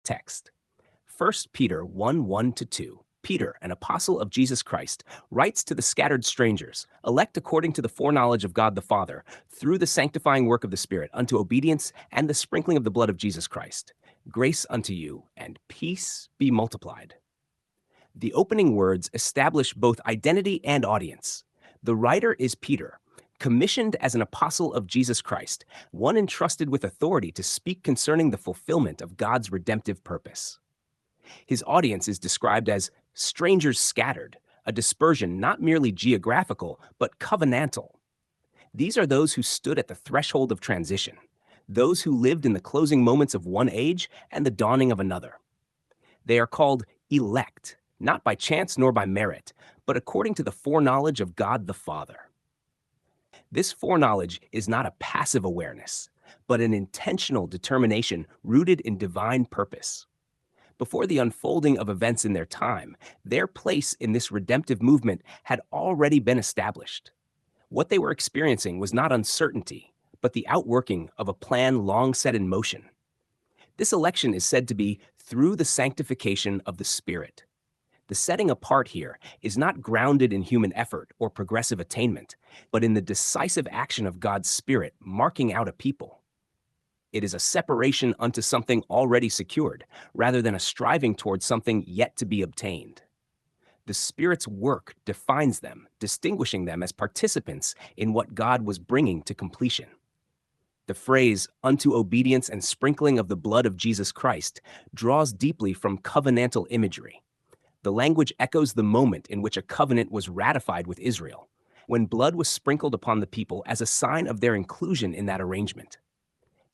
Text. 1 Peter 1:1-2. Peter, an apostle of Jesus Christ, writes to the scattered strangers, elect according to the foreknowledge of God the Father, through the sanctifying work of the Spirit, unto obedience and the sprinkling of the blood of Jesus Christ. Grace unto you, and peace be multiplied. The opening words establish both identity and audience. The writer is Peter, commissioned as an apostle of Jesus Christ, one entrusted with authority to speak concerning the fulfillment of God's redemptive purpose. His audience is described as strangers scattered, a dispersion not merely geographical, but covenantal. These are those who stood at the threshold of transition, those who lived in the closing moments of one age and the dawning of another. They are called elect, not by chance nor by merit, but according to the foreknowledge of God the Father. This foreknowledge is not a passive awareness, but an intentional determination rooted in divine purpose. Before the unfolding of events in their time, their place in this redemptive movement had already been established. What they were experiencing was not uncertainty, but the outworking of a plan long set in motion. This election is said to be through the sanctification of the Spirit. The setting apart here is not grounded in human effort or progressive attainment, but in the decisive action of God's Spirit marking out a people. It is a separation unto something already secured, rather than a striving towards something yet to be obtained. The Spirit's work defines them, distinguishing them as participants in what God was bringing to completion. The phrase, unto obedience and sprinkling of the blood of Jesus Christ, draws deeply from covenantal imagery. The language echoes the moment in which a covenant was ratified with Israel, when blood was sprinkled upon the people as a sign of their inclusion in that arrangement.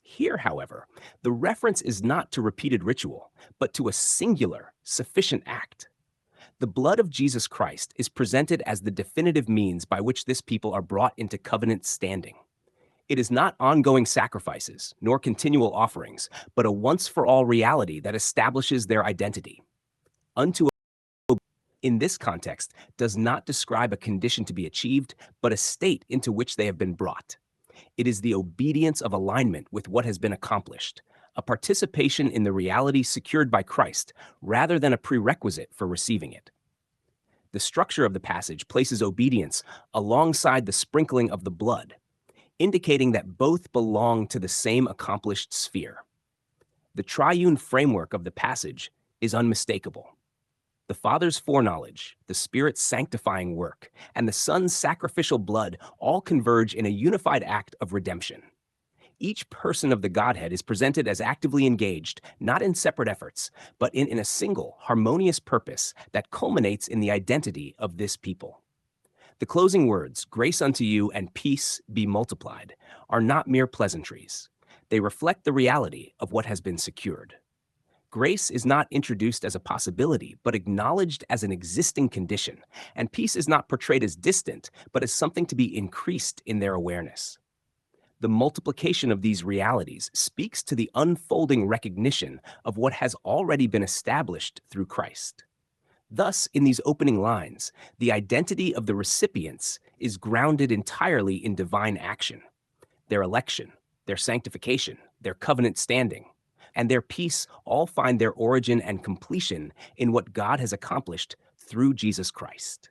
Here, however, the reference is not to repeated ritual, but to a singular, sufficient act. The blood of Jesus Christ is presented as the definitive means by which this people are brought into covenant standing. It is not ongoing sacrifices, nor continual offerings, but a once-for-all reality that establishes their identity. Unto in this context does not describe a condition to be achieved, but a state into which they have been brought. It is the obedience of alignment with what has been accomplished, a participation in the reality secured by Christ, rather than a prerequisite for receiving it. The structure of the passage places obedience alongside the sprinkling of the blood, indicating that both belong to the same accomplished sphere. The triune framework of the passage is unmistakable. The Father's foreknowledge, the Spirit's sanctifying work, and the Son's sacrificial blood all converge in a unified act of redemption. Each person of the Godhead is presented as actively engaged, not in separate efforts, but in a single, harmonious purpose that culminates in the identity of this people. The closing words, grace unto you and peace be multiplied, are not mere pleasantries. They reflect the reality of what has been secured. Grace is not introduced as a possibility, but acknowledged as an existing condition, and peace is not portrayed as distant, but as something to be increased in their awareness. The multiplication of these realities speaks to the unfolding recognition of what has already been established through Christ. Thus, in these opening lines, the identity of the recipients is grounded entirely in divine action. Their election, their sanctification, their covenant standing, and their peace all find their origin and completion in what God has accomplished through Jesus Christ.